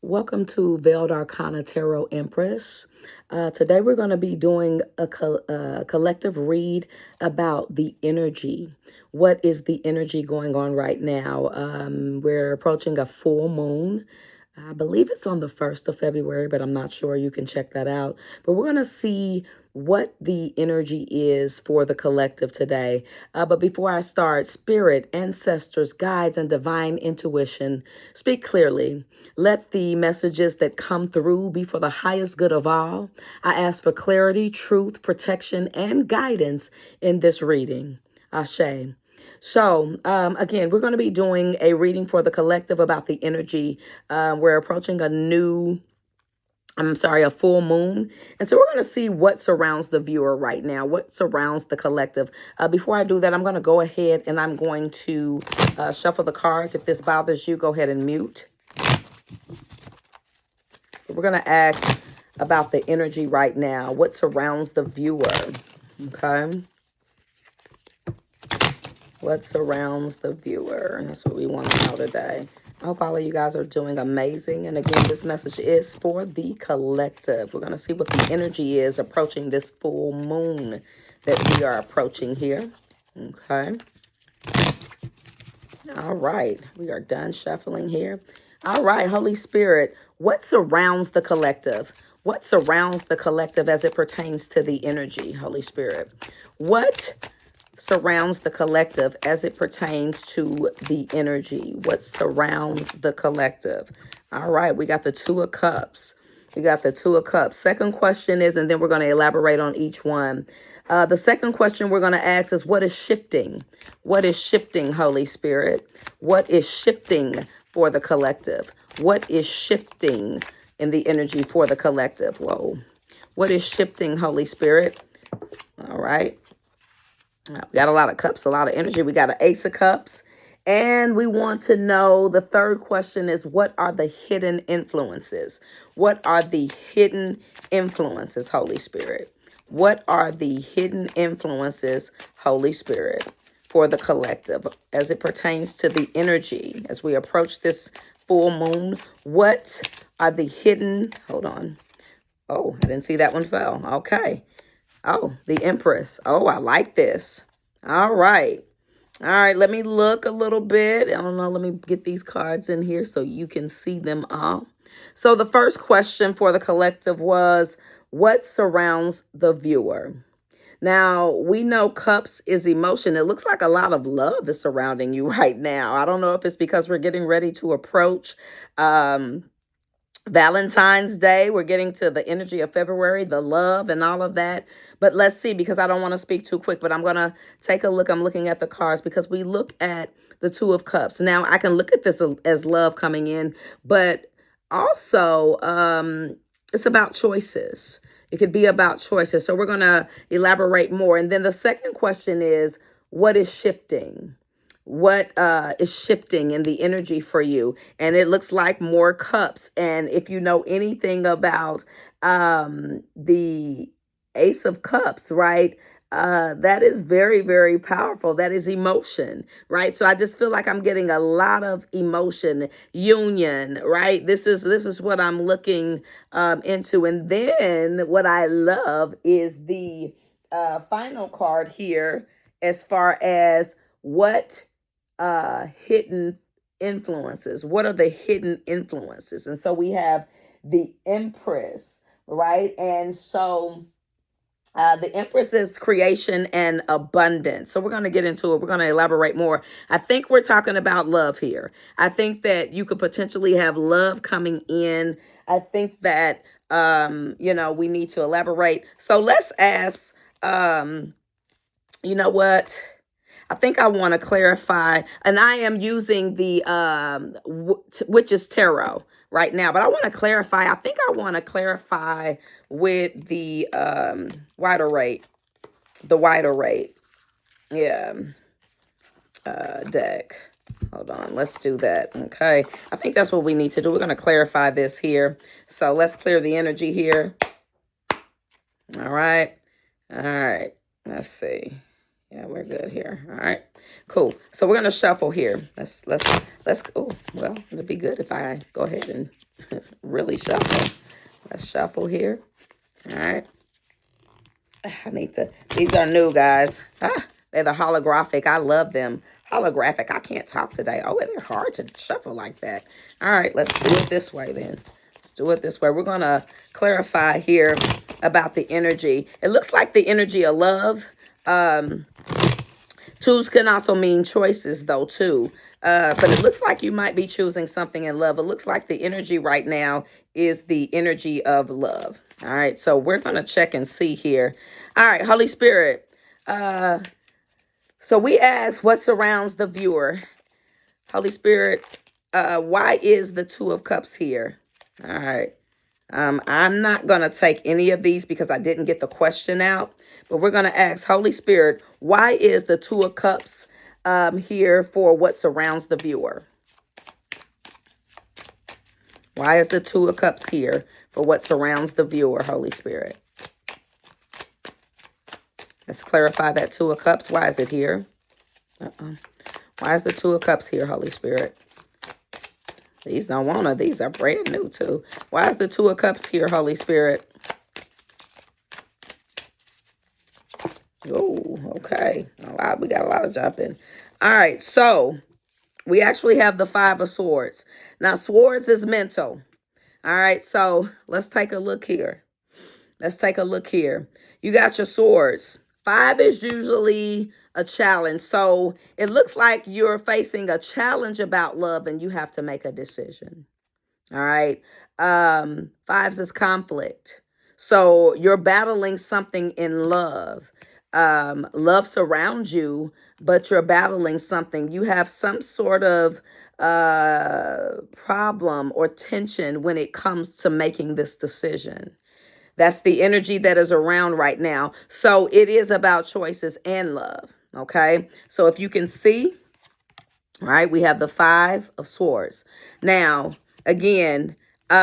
Welcome to Veiled Arcana Tarot Empress. Today we're going to be doing a collective read about the energy. What is the energy going on right now? We're approaching a full moon. I believe it's on the 1st of February, but I'm not sure. You can check that out. But we're going to see what the energy is for the collective today. But before I start, spirit, ancestors, guides, and divine intuition, speak clearly. Let the messages that come through be for the highest good of all. I ask for clarity, truth, protection, and guidance in this reading. Ashe. So, again, we're going to be doing a reading for the collective about the energy. We're approaching a full moon. And so we're going to see what surrounds the viewer right now, what surrounds the collective. Before I do that, I'm going to go ahead and I'm going to shuffle the cards. If this bothers you, go ahead and mute. We're going to ask about the energy right now, what surrounds the viewer. Okay. What surrounds the viewer? That's what we want to know today. I hope all of you guys are doing amazing. And again, this message is for the collective. We're going to see what the energy is approaching this full moon that we are approaching here. Okay. All right. We are done shuffling here. All right, Holy Spirit, what surrounds the collective? What surrounds the collective as it pertains to the energy, Holy Spirit? What surrounds the collective as it pertains to the energy? What surrounds the collective? All right, we got the Two of Cups. We got the Two of Cups. Second question is, and then we're going to elaborate on each one. The second question we're going to ask is, what is shifting? What is shifting, Holy Spirit? What is shifting for the collective? What is shifting in the energy for the collective? Whoa. What is shifting, Holy Spirit? All right. We got a lot of cups, a lot of energy. We got an Ace of Cups. And we want to know, the third question is, what are the hidden influences? What are the hidden influences, Holy Spirit? What are the hidden influences, Holy Spirit, for the collective as it pertains to the energy as we approach this full moon? What are the hidden, hold on. Oh, I didn't see that one fell. Okay. Oh, the Empress. Oh, I like this. All right. All right, let me look a little bit. I don't know. Let me get these cards in here so you can see them all. So the first question for the collective was, what surrounds the viewer? Now, we know cups is emotion. It looks like a lot of love is surrounding you right now. I don't know if it's because we're getting ready to approach Valentine's Day. We're getting to the energy of February, the love and all of that. But let's see, because I don't want to speak too quick, but I'm going to take a look. I'm looking at the cards because we look at the Two of Cups. Now, I can look at this as love coming in, but also it's about choices. It could be about choices. So we're going to elaborate more. And then the second question is, what is shifting? What is shifting in the energy for you? And it looks like more cups. And if you know anything about the Ace of Cups, right? That is very, very powerful. That is emotion, right? So I just feel like I'm getting a lot of emotion, union, right? This is what I'm looking into. And then what I love is the final card here, as far as what hidden influences. What are the hidden influences? And so we have the Empress, right? And so the Empress is creation and abundance. So we're going to get into it. We're going to elaborate more. I think we're talking about love here. I think that you could potentially have love coming in. I think that, we need to elaborate. So let's ask, you know what? I think I want to clarify, and I am using the Witch's Tarot right now, but I want to clarify. I think I want to clarify with the wider rate, yeah, deck. Hold on, let's do that. Okay, I think that's what we need to do. We're going to clarify this here. So let's clear the energy here. All right, let's see. Yeah, we're good here. All right, cool. So we're gonna shuffle here. Let's. Oh, well, it'd be good if I go ahead and Really shuffle. Let's shuffle here. All right. I need to, these are new, guys. They're the holographic. I love them. Holographic. I can't talk today. Oh, they're hard to shuffle like that. All right, let's do it this way then. Let's do it this way. We're going to clarify here about the energy. It looks like the energy of love. Twos can also mean choices, though, too. But it looks like you might be choosing something in love. It looks like the energy right now is the energy of love. All right, so we're going to check and see here. All right, Holy Spirit. So we ask what surrounds the viewer. Holy Spirit, why is the Two of Cups here? All right. I'm not going to take any of these because I didn't get the question out. But we're going to ask, Holy Spirit, why is the Two of Cups here for what surrounds the viewer? Why is the Two of Cups here for what surrounds the viewer, Holy Spirit? Let's clarify that Two of Cups. Why is it here? Why is the Two of Cups here, Holy Spirit? These don't want to. These are brand new, too. Why is the Two of Cups here, Holy Spirit? Oh, okay. We got a lot of jumping. All right, so we actually have the Five of Swords. Now, swords is mental. All right, so let's take a look here. Let's take a look here. You got your swords. Five is usually a challenge. So it looks like you're facing a challenge about love and you have to make a decision. All right. Fives is conflict. So you're battling something in love. Love surrounds you, but you're battling something. You have some sort of problem or tension when it comes to making this decision. That's the energy that is around right now. So it is about choices and love. Okay. So if you can see, all right, we have the Five of Swords. Now, again, you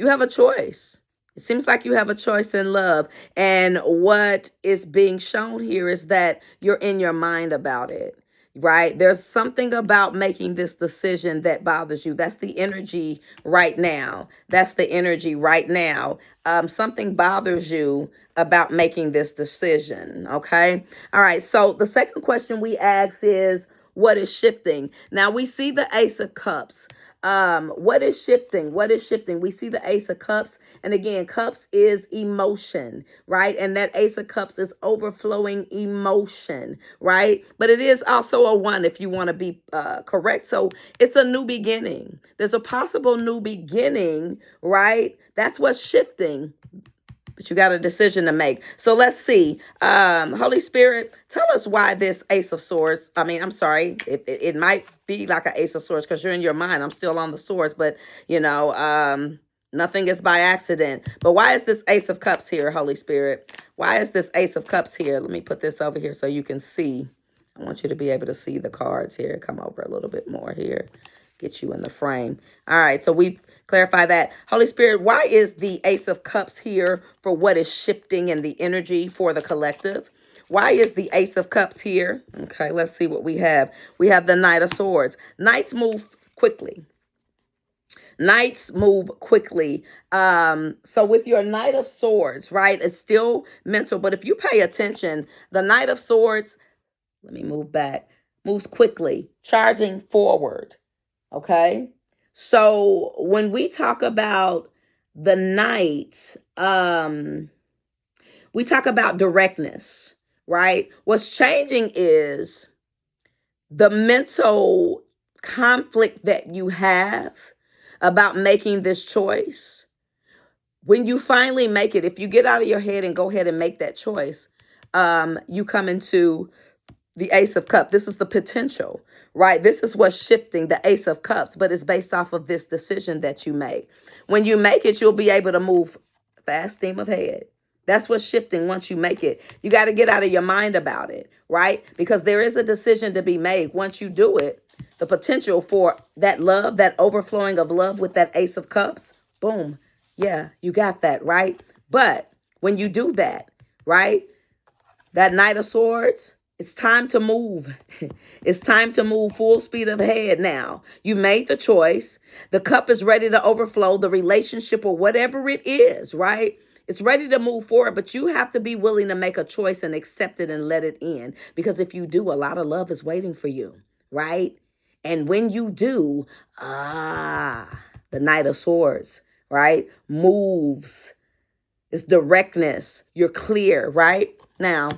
have a choice. It seems like you have a choice in love. And what is being shown here is that you're in your mind about it. Right? There's something about making this decision that bothers you. That's the energy right now. That's the energy right now. Something bothers you about making this decision. Okay. All right. So the second question we ask is, what is shifting? Now we see the Ace of Cups. What is shifting? What is shifting? We see the Ace of Cups. And again, cups is emotion, right? And that Ace of Cups is overflowing emotion, right? But it is also a one if you want to be correct. So it's a new beginning. There's a possible new beginning, right? That's what's shifting. But you got a decision to make. So let's see. Holy Spirit, tell us why this Ace of Swords. I'm sorry. It might be like an Ace of Swords because you're in your mind. I'm still on the swords, but nothing is by accident. But why is this Ace of Cups here, Holy Spirit? Why is this Ace of Cups here? Let me put this over here so you can see. I want you to be able to see the cards here. Come over a little bit more here. Get you in the frame. All right, so we clarify that. Holy Spirit, why is the Ace of Cups here for what is shifting in the energy for the collective? Why is the Ace of Cups here? Okay, let's see what we have. We have the Knight of Swords. Knights move quickly. Knights move quickly. So with your Knight of Swords, right, it's still mental. But if you pay attention, the Knight of Swords, let me move back, moves quickly, charging forward. Okay. So when we talk about the Knight, we talk about directness, right? What's changing is the mental conflict that you have about making this choice. When you finally make it, if you get out of your head and go ahead and make that choice, you come into the Ace of Cups. This is the potential, right? This is what's shifting, the Ace of Cups, but it's based off of this decision that you make. When you make it, you'll be able to move fast, steam of head. That's what's shifting once you make it. You got to get out of your mind about it, right? Because there is a decision to be made. Once you do it, the potential for that love, that overflowing of love with that Ace of Cups, boom. Yeah, you got that, right? But when you do that, right? That Knight of Swords It's time to move. It's time to move full speed ahead now. You've made the choice. The cup is ready to overflow, the relationship or whatever it is, right? It's ready to move forward, but you have to be willing to make a choice and accept it and let it in. Because if you do, a lot of love is waiting for you, right? And when you do, the Knight of Swords, right? Moves. It's directness. You're clear, right? Now,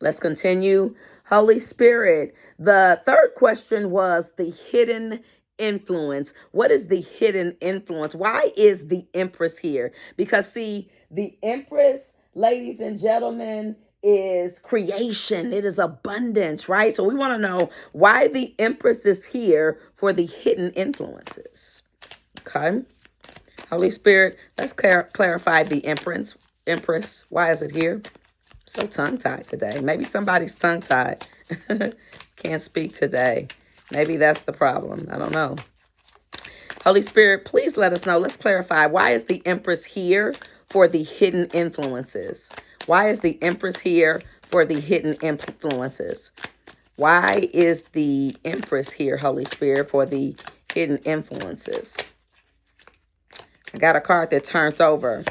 let's continue. Holy Spirit. The third question was the hidden influence. What is the hidden influence? Why is the Empress here? Because see, the Empress, ladies and gentlemen, is creation. It is abundance, right? So we want to know why the Empress is here for the hidden influences. Okay. Holy Spirit, let's clarify the Empress. Empress, why is it here? So tongue-tied today. Maybe somebody's tongue-tied. Can't speak today. Maybe that's the problem. I don't know. Holy Spirit, please let us know. Let's clarify. Why is the Empress here for the hidden influences? Why is the Empress here for the hidden influences? Why is the Empress here, Holy Spirit, for the hidden influences? I got a card that turned over.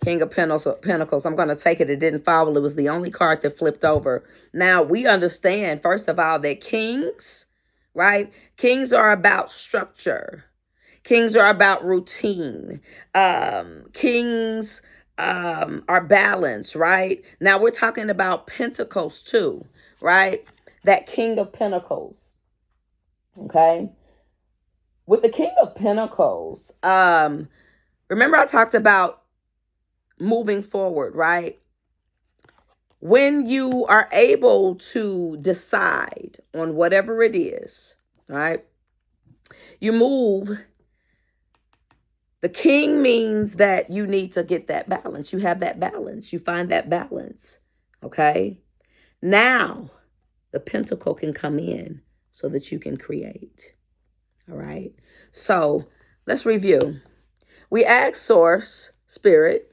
King of Pentacles. I'm going to take it. It didn't fall. It was the only card that flipped over. Now, we understand, first of all, that kings, right? Kings are about structure. Kings are about routine. Kings are balanced, right? Now, we're talking about Pentacles too, right? That King of Pentacles, okay? With the King of Pentacles, remember I talked about moving forward, right? When you are able to decide on whatever it is, right? You move. The king means that you need to get that balance. You have that balance. You find that balance, okay? Now, the pentacle can come in so that you can create, all right? So, let's review. We asked Source, Spirit,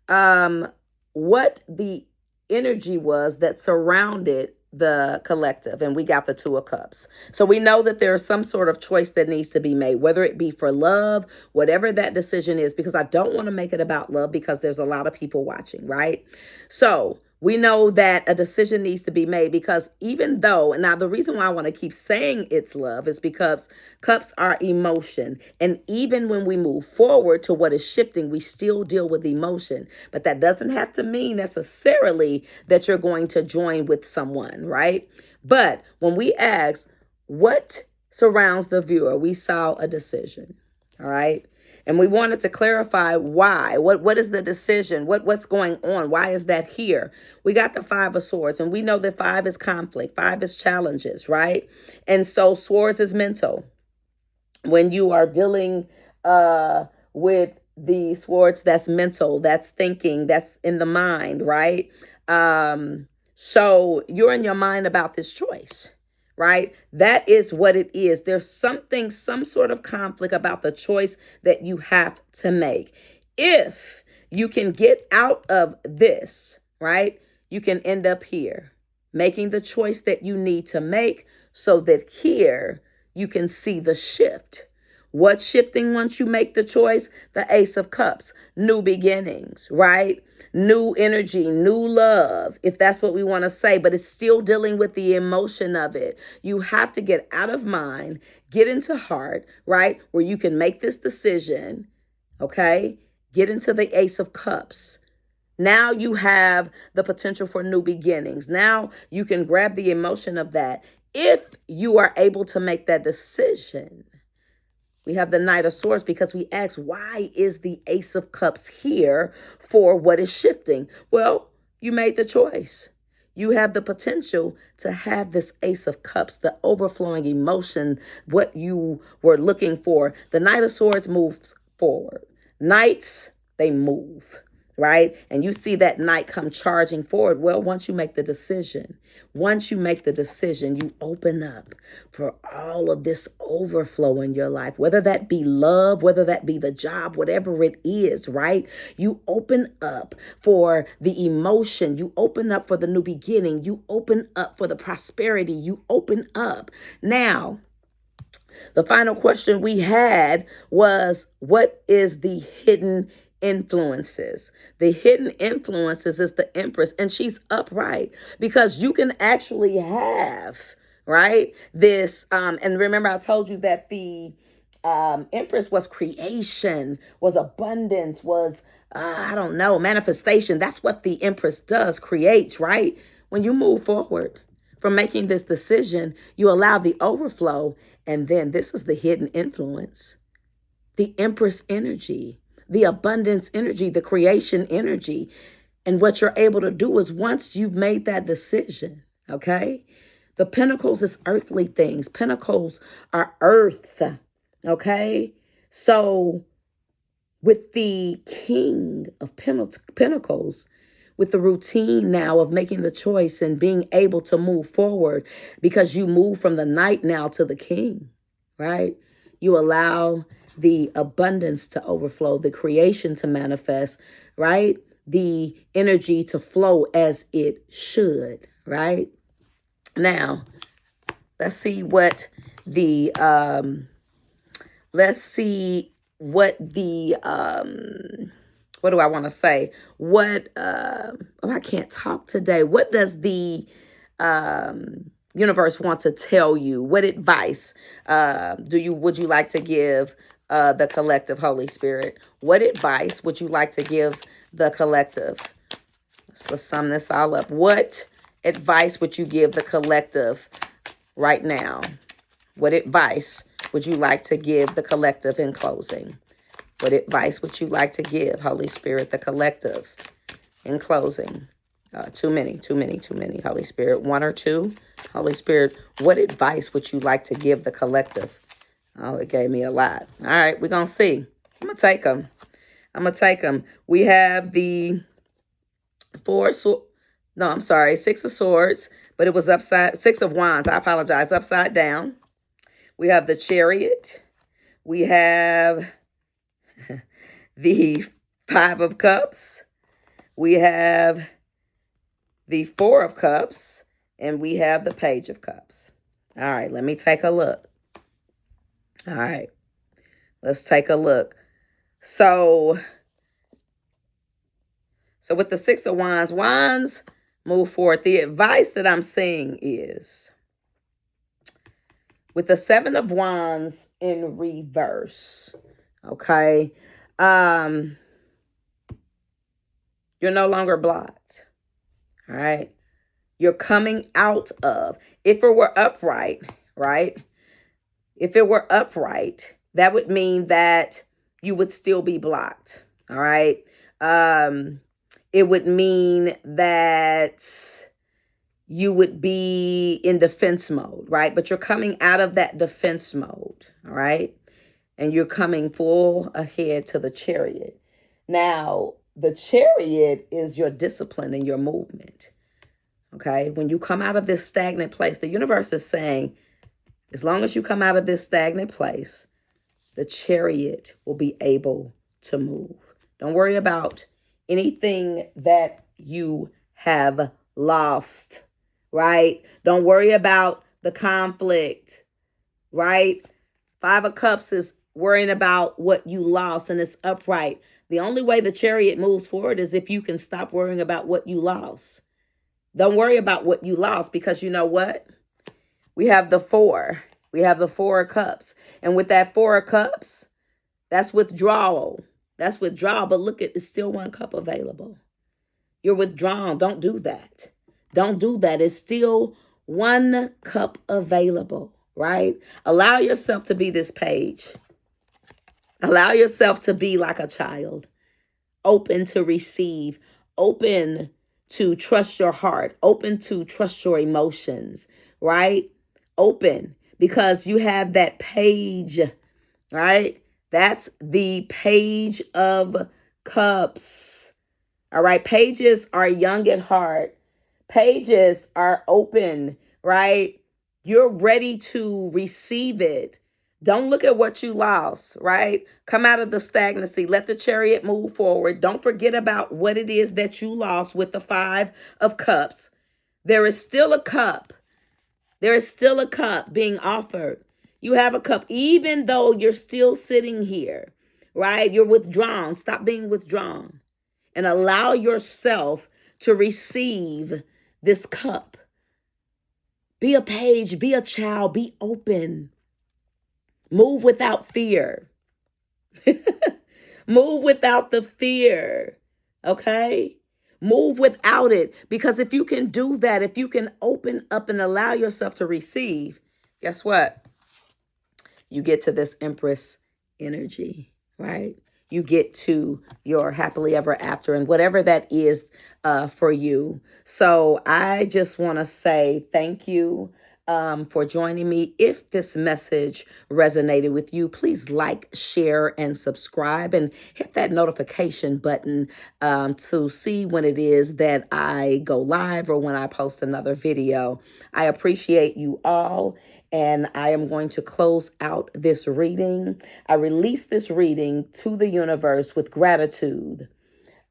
what the energy was that surrounded the collective, and we got the Two of Cups. So we know that there's some sort of choice that needs to be made, whether it be for love, whatever that decision is, because I don't want to make it about love because there's a lot of people watching, right? So we know that a decision needs to be made because even though, and now the reason why I want to keep saying it's love is because cups are emotion. And even when we move forward to what is shifting, we still deal with emotion. But that doesn't have to mean necessarily that you're going to join with someone, right? But when we ask what surrounds the viewer, we saw a decision, all right? And we wanted to clarify why. What is the decision? What's going on? Why is that here? We got the Five of Swords, and we know that 5 is conflict. 5 is challenges, right? And so swords is mental. When you are dealing with the swords, that's mental, that's thinking, that's in the mind, right? So you're in your mind about this choice. Right? That is what it is. There's some sort of conflict about the choice that you have to make. If you can get out of this, right, you can end up here, making the choice that you need to make so that here you can see the shift. What's shifting once you make the choice? The Ace of Cups, new beginnings, right? New energy, new love, if that's what we want to say, but it's still dealing with the emotion of it. You have to get out of mind, get into heart, right? Where you can make this decision, okay? Get into the Ace of Cups. Now you have the potential for new beginnings. Now you can grab the emotion of that. If you are able to make that decision, we have the Knight of Swords because we asked, why is the Ace of Cups here for what is shifting? Well, you made the choice. You have the potential to have this Ace of Cups, the overflowing emotion, what you were looking for. The Knight of Swords moves forward. Knights, they move. right? And you see that knight come charging forward. Well, once you make the decision, you open up for all of this overflow in your life, whether that be love, whether that be the job, whatever it is, right? You open up for the emotion. You open up for the new beginning. You open up for the prosperity. You open up. Now, the final question we had was, what is the hidden influences? The hidden influences is the Empress, and she's upright because you can actually have, right, this, and remember I told you that the Empress was creation, was abundance, was, I don't know, manifestation. That's what the Empress does, creates, right? When you move forward from making this decision, you allow the overflow. And then this is the hidden influence, the Empress energy, the abundance energy, the creation energy. And what you're able to do is once you've made that decision, okay? The Pentacles is earthly things. Pentacles are earth, okay? So with the King of Pentacles, with the routine now of making the choice and being able to move forward because you move from the knight now to the king, right? You allow the abundance to overflow, the creation to manifest, right? The energy to flow as it should, right? Now, let's see what the what do I want to say? I can't talk today. What does the universe want to tell you? What advice would you like to give the collective, Holy Spirit? What advice would you like to give the collective? Let's sum this all up. What advice would you give the collective right now? What advice would you like to give the collective in closing? What advice would you like to give, Holy Spirit, the collective, in closing? Too many, Holy Spirit. One or two? Holy Spirit, what advice would you like to give the collective? Oh, it gave me a lot. All right, we're going to see. I'm going to take them. We have the Six of Swords, but it was upside, Six of Wands, I apologize, upside down. We have the Chariot. We have the Five of Cups. We have the Four of Cups. And we have the Page of Cups. All right, let me take a look. All right, let's take a look. So with the Six of Wands, move forward. The advice that I'm seeing is, with the Seven of Wands in reverse, okay, you're no longer blocked, all right? You're coming out of, if it were upright, right? If it were upright, that would mean that you would still be blocked, all right? It would mean that you would be in defense mode, right? But you're coming out of that defense mode, all right? And you're coming full ahead to the Chariot. Now, the Chariot is your discipline and your movement, okay? When you come out of this stagnant place, the universe is saying, as long as you come out of this stagnant place, the Chariot will be able to move. Don't worry about anything that you have lost, right? Don't worry about the conflict, right? Five of Cups is worrying about what you lost, and it's upright. The only way the Chariot moves forward is if you can stop worrying about what you lost. Don't worry about what you lost, because you know what? We have the Four. We have the Four of Cups. And with that Four of Cups, that's withdrawal. That's withdrawal. But look, it's still one cup available. You're withdrawn. Don't do that. Don't do that. It's still one cup available, right? Allow yourself to be this page. Allow yourself to be like a child, open to receive, open to trust your heart, open to trust your emotions, right? Open, because you have that page, right? That's the Page of Cups. All right. Pages are young at heart. Pages are open, right? You're ready to receive it. Don't look at what you lost, right? Come out of the stagnancy. Let the chariot move forward. Don't forget about what it is that you lost with the 5 of Cups. There is still a cup. There is still a cup being offered. You have a cup, even though you're still sitting here, right? You're withdrawn. Stop being withdrawn and allow yourself to receive this cup. Be a page, be a child, be open. Move without fear. Move without the fear. Okay? Move without it. Because if you can do that, if you can open up and allow yourself to receive, guess what? You get to this Empress energy, right? You get to your happily ever after and whatever that is for you. So I just want to say thank you for joining me. If this message resonated with you, please like, share, and subscribe, and hit that notification button to see when it is that I go live or when I post another video. I appreciate you all. And I am going to close out this reading. I release this reading to the universe with gratitude.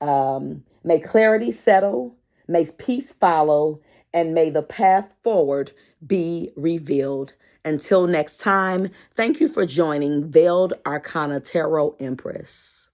May clarity settle, may peace follow, and may the path forward be revealed. Until next time, thank you for joining Veiled Arcana Tarot Empress.